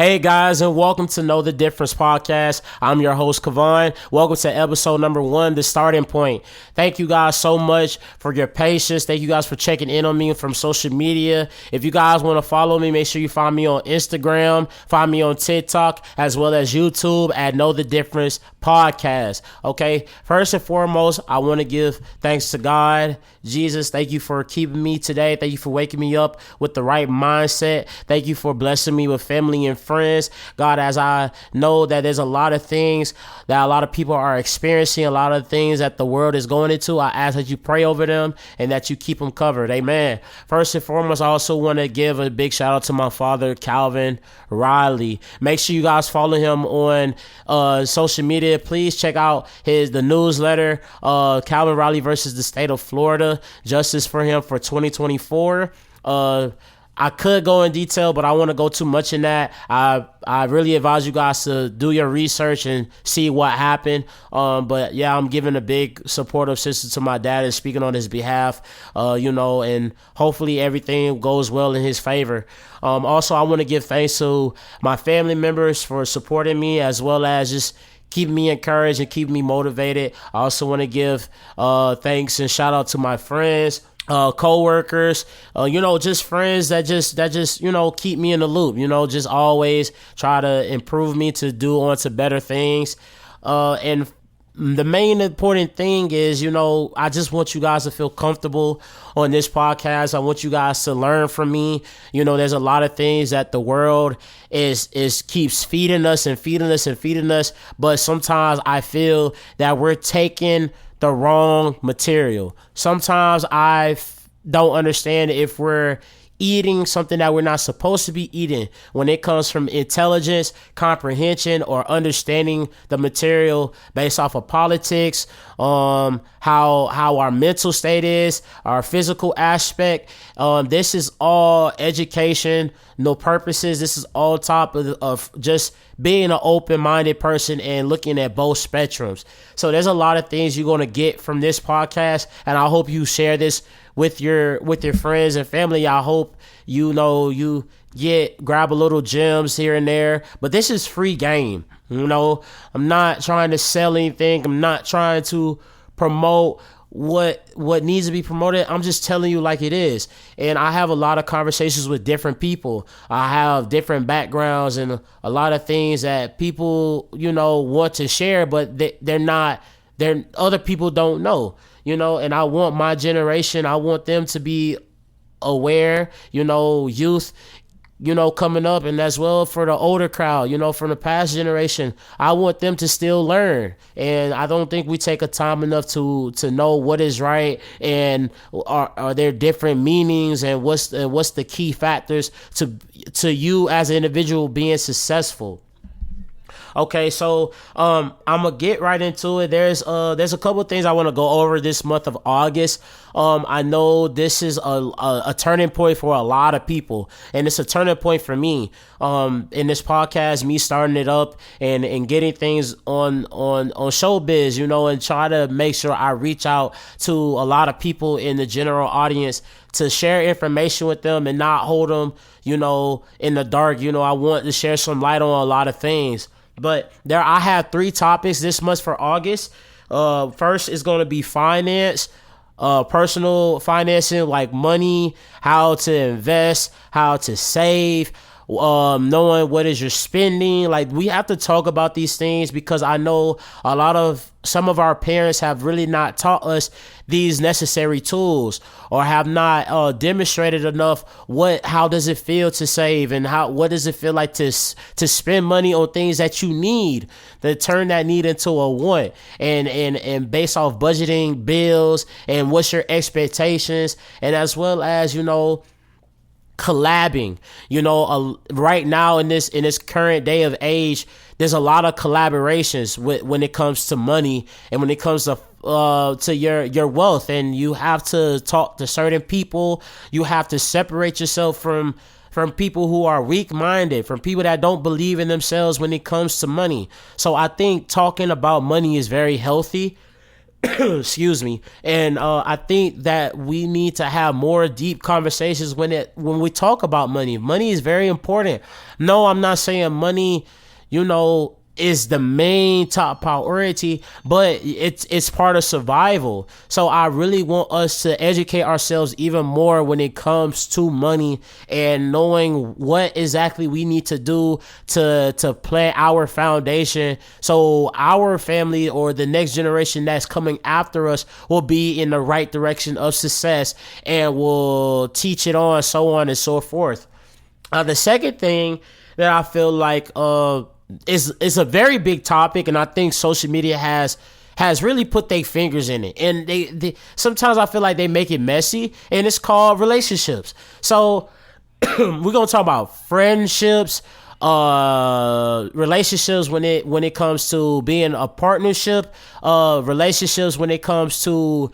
Hey guys, and welcome to Know the Difference podcast. I'm your host, Kavon. Welcome to episode number 1, The Starting Point. Thank you guys so much for your patience. Thank you guys for checking in on me from social media. If you guys want to follow me, make sure you find me on Instagram, find me on TikTok, as well as YouTube at Know the Difference podcast. Okay, first and foremost, I want to give thanks to God. Jesus, thank you for keeping me today. Thank you for waking me up with the right mindset. Thank you for blessing me with family and friends. God, as I know that there's a lot of things that a lot of people are experiencing, a lot of things that the world is going into, I ask that you pray over them and that you keep them covered. Amen. First and foremost, I also want to give a big shout out to my father, Calvin Riley. Make sure you guys follow him on social media. Please check out the newsletter, Calvin Riley versus the state of Florida, Justice for Him for 2024. I could go in detail, but I want to go too much in that. I really advise you guys to do your research and see what happened. But yeah, I'm giving a big supportive sister to my dad and speaking on his behalf, and hopefully everything goes well in his favor. Also, I want to give thanks to my family members for supporting me, as well as just keeping me encouraged and keeping me motivated. I also want to give thanks and shout out to my friends, co-workers, just friends that just keep me in the loop, just always try to improve me to do on to better things. And the main important thing is, I just want you guys to feel comfortable on this podcast. I want you guys to learn from me. There's a lot of things that the world is keeps feeding us and feeding us and feeding us. But sometimes I feel that we're taking the wrong material. Sometimes I don't understand if we're eating something that we're not supposed to be eating when it comes from intelligence, comprehension, or understanding the material based off of politics, how our mental state is, our physical aspect. This is all education, no purposes. This is all top of just being an open-minded person and looking at both spectrums. So there's a lot of things you're going to get from this podcast, and I hope you share this with your friends and family. I hope you grab a little gems here and there, but this is free game. I'm not trying to sell anything. I'm not trying to promote what needs to be promoted. I'm just telling you like it is. And I have a lot of conversations with different people. I have different backgrounds and a lot of things that people, want to share, but they're other people don't know. And I want my generation, I want them to be aware, youth, coming up, and as well for the older crowd, from the past generation, I want them to still learn. And I don't think we take a time enough to know what is right and are there different meanings and what's the key factors to you as an individual being successful. Okay, so I'm gonna get right into it. There's a couple of things I want to go over this month of August. I know this is a turning point for a lot of people, and it's a turning point for me. In this podcast, me starting it up and getting things on showbiz, and try to make sure I reach out to a lot of people in the general audience to share information with them and not hold them, in the dark. I want to share some light on a lot of things. But I have 3 topics this month for August. First is going to be finance, personal financing, like money, how to invest, how to save, knowing what is your spending. Like, we have to talk about these things because I know some of our parents have really not taught us these necessary tools, or have not demonstrated enough how does it feel to save, and what does it feel like to spend money on things that you need, to turn that need into a want, and based off budgeting, bills, and what's your expectations, and as well as collabing. Right now in this current day of age, there's a lot of collaborations when it comes to money and when it comes to your wealth, and you have to talk to certain people. You have to separate yourself from people who are weak-minded, from people that don't believe in themselves when it comes to money. So I think talking about money is very healthy. Excuse me. And I think that we need to have more deep conversations when we talk about money. Money is very important. No, I'm not saying money, is the main top priority, but it's part of survival. So I really want us to educate ourselves even more when it comes to money and knowing what exactly we need to do to plant our foundation so our family or the next generation that's coming after us will be in the right direction of success and will teach it on, so on and so forth. The second thing that I feel like is a very big topic, and I think social media has really put their fingers in it, and they sometimes I feel like they make it messy, and it's called relationships. So we're gonna talk about friendships, relationships when it comes to being a partnership, relationships when it comes to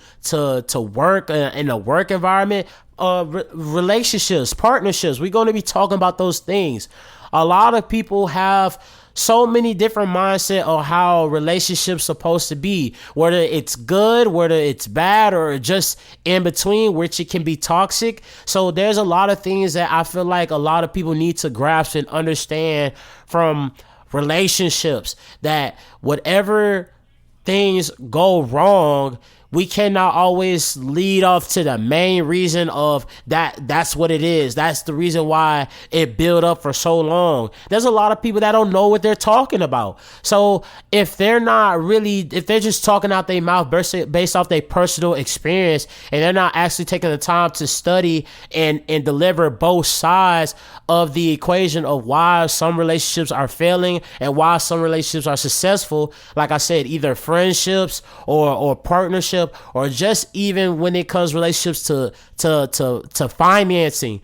work in a work environment, relationships, partnerships. We're going to be talking about those things. A lot of people have so many different mindset of how relationships supposed to be, whether it's good, whether it's bad, or just in between, which it can be toxic. So there's a lot of things that I feel like a lot of people need to grasp and understand from relationships, that whatever things go wrong, we cannot always lead off to the main reason of that's what it is. That's the reason why it built up for so long. There's a lot of people that don't know what they're talking about. So if they're just talking out their mouth based off their personal experience, and they're not actually taking the time to study and deliver both sides of the equation of why some relationships are failing and why some relationships are successful, like I said, either friendships or partnership, or just even when it comes relationships to financing,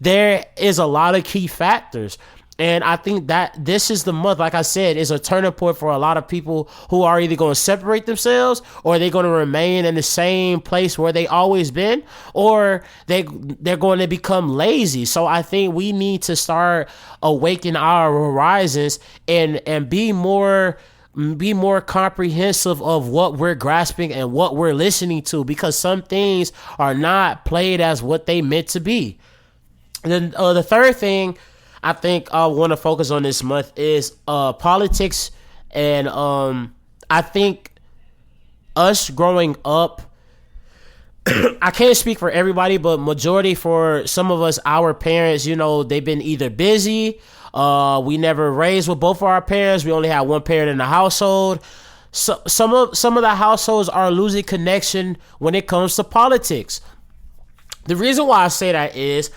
there is a lot of key factors. And I think that this is the month, like I said, is a turning point for a lot of people who are either going to separate themselves, or they're going to remain in the same place where they always been, or they're going to become lazy. So I think we need to start awakening our horizons and be more comprehensive of what we're grasping and what we're listening to, because some things are not played as what they meant to be. And then the third thing I think I want to focus on this month is politics. And I think us growing up, I can't speak for everybody, but majority for some of us, our parents, they've been either busy. We never raised with both of our parents. We only had one parent in the household. So some of the households are losing connection when it comes to politics. The reason why I say that is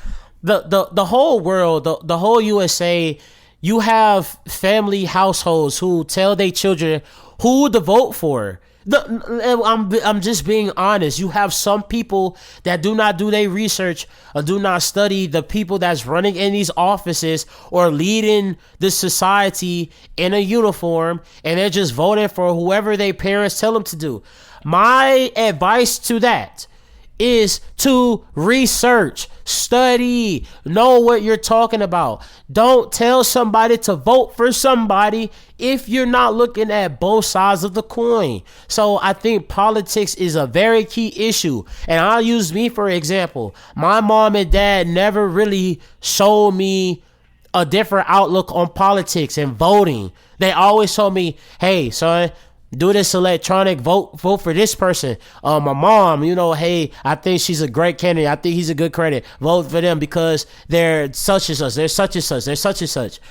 the whole world, the whole USA, you have family households who tell their children who to vote for. I'm just being honest. You have some people that do not do their research or do not study the people that's running in these offices or leading the society in a uniform, and they're just voting for whoever their parents tell them to do. My advice to that is to research, study, know what you're talking about. Don't tell somebody to vote for somebody if you're not looking at both sides of the coin. So I think politics is a very key issue. And I'll use me for example. My mom and dad never really showed me a different outlook on politics and voting. They always told me, hey, son, do this electronic vote for this person. My mom, hey, I think she's a great candidate. I think he's a good candidate. Vote for them because they're such and such. They're such and such. They're such and such.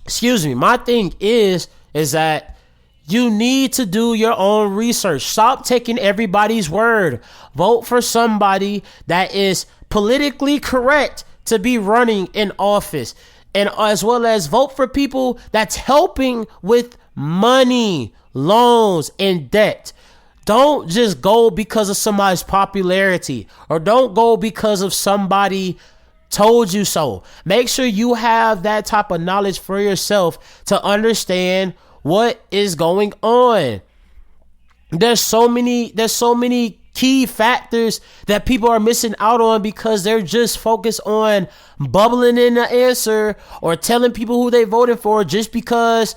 Excuse me. My thing is that you need to do your own research. Stop taking everybody's word. Vote for somebody that is politically correct to be running in office, and as well as vote for people that's helping with money, loans, and debt. Don't just go because of somebody's popularity, or don't go because of somebody told you so. Make sure you have that type of knowledge for yourself to understand what is going on. There's so many key factors that people are missing out on because they're just focused on bubbling in the answer or telling people who they voted for just because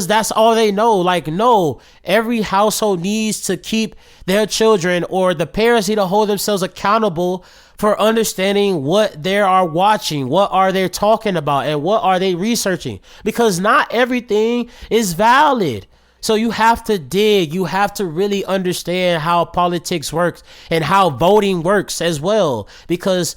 that's all they know. Like, no, every household needs to keep their children, or the parents need to hold themselves accountable for understanding what they are watching, what are they talking about, and what are they researching, because not everything is valid. So you have to dig, you have to really understand how politics works and how voting works as well, because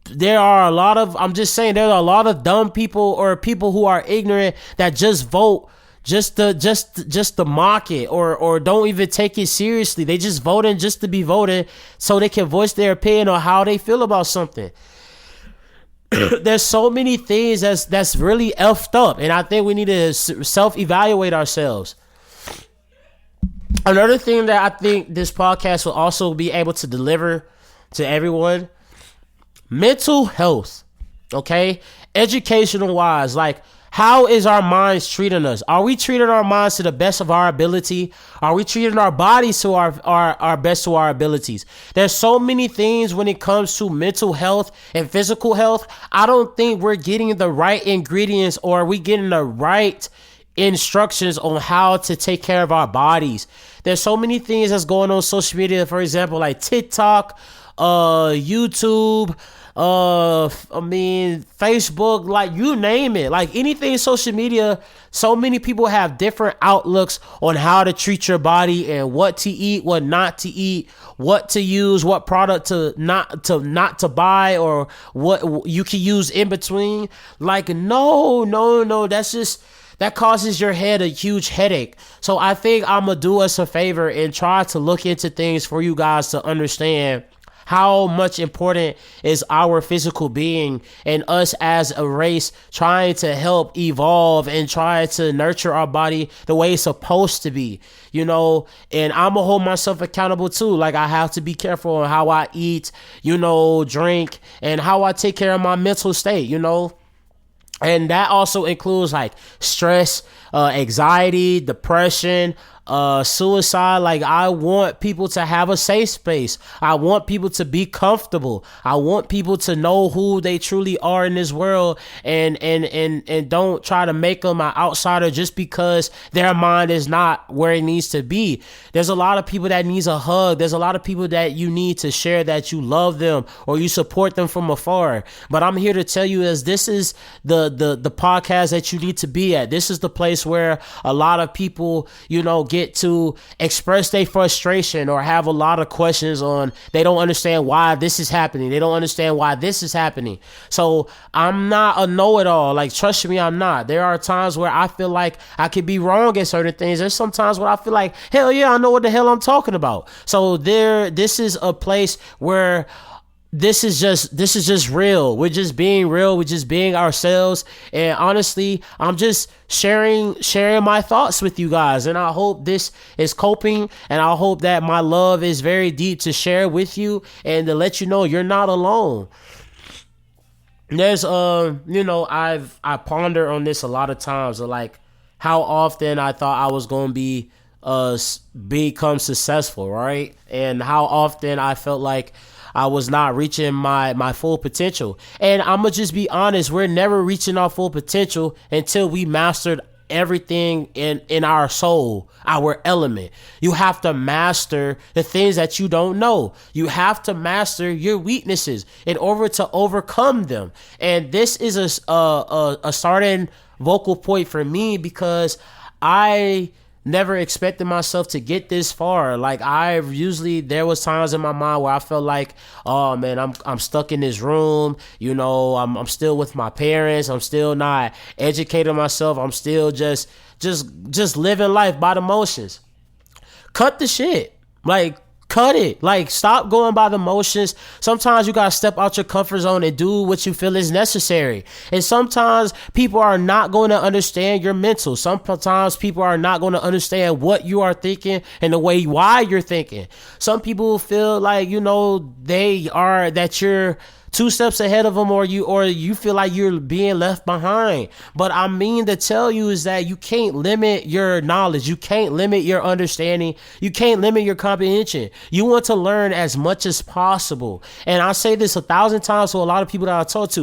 there are a lot of, I'm just saying, there are a lot of dumb people or people who are ignorant that just vote just to mock it, or don't even take it seriously. They just voting just to be voting so they can voice their opinion on how they feel about something. There's so many things that's really effed up, and I think we need to self-evaluate ourselves. Another thing that I think this podcast will also be able to deliver to everyone: mental health. Okay, educational wise, like, how is our minds treating us? Are we treating our minds to the best of our ability? Are we treating our bodies to our best to our abilities? There's so many things when it comes to mental health and physical health. I don't think we're getting the right ingredients, or are we getting the right instructions on how to take care of our bodies. There's so many things that's going on social media, for example, like TikTok, YouTube, Facebook, like, you name it, like anything social media. So many people have different outlooks on how to treat your body and what to eat, what not to eat, what to use, what product to not to buy, or what you can use in between. Like, no, that causes your head a huge headache. So I think I'm going to do us a favor and try to look into things for you guys to understand how much important is our physical being, and us as a race trying to help evolve and try to nurture our body the way it's supposed to be, and I'm gonna hold myself accountable too. Like, I have to be careful on how I eat, drink, and how I take care of my mental state, and that also includes like stress, anxiety, depression, suicide. Like, I want people to have a safe space. I want people to be comfortable. I want people to know who they truly are in this world, and don't try to make them an outsider just because their mind is not where it needs to be. There's a lot of people that needs a hug. There's a lot of people that you need to share that you love them or you support them from afar. But I'm here to tell you, as this is the podcast that you need to be at. This is the place where a lot of people, get to express their frustration or have a lot of questions on, they don't understand why this is happening. They don't understand why this is happening. So I'm not a know-it-all. Like, trust me, I'm not. There are times where I feel like I could be wrong at certain things. There's sometimes where I feel like, hell yeah, I know what the hell I'm talking about. So this is a place where this is just real. We're just being real. We're just being ourselves. And honestly, I'm just sharing my thoughts with you guys. And I hope this is coping. And I hope that my love is very deep to share with you and to let you know you're not alone. There's, I ponder on this a lot of times, like how often I thought I was going to become successful, right? And how often I felt like I was not reaching my full potential. And I'm going to just be honest, we're never reaching our full potential until we mastered everything in our soul, our element. You have to master the things that you don't know. You have to master your weaknesses in order to overcome them. And this is a starting vocal point for me, because I never expected myself to get this far. Like, there was times in my mind where I felt like, oh man, I'm stuck in this room. I'm still with my parents. I'm still not educating myself. I'm still just living life by the motions. Cut the shit. Like, cut it. Like, stop going by the motions. Sometimes you gotta step out your comfort zone and do what you feel is necessary. And sometimes people are not going to understand your mental. Sometimes people are not going to understand what you are thinking and why you're thinking. Some people feel like, that you're 2 steps ahead of them, or you feel like you're being left behind. But I mean to tell you is that you can't limit your knowledge. You can't limit your understanding. You can't limit your comprehension. You want to learn as much as possible. And I say this 1,000 times to a lot of people that I talk to.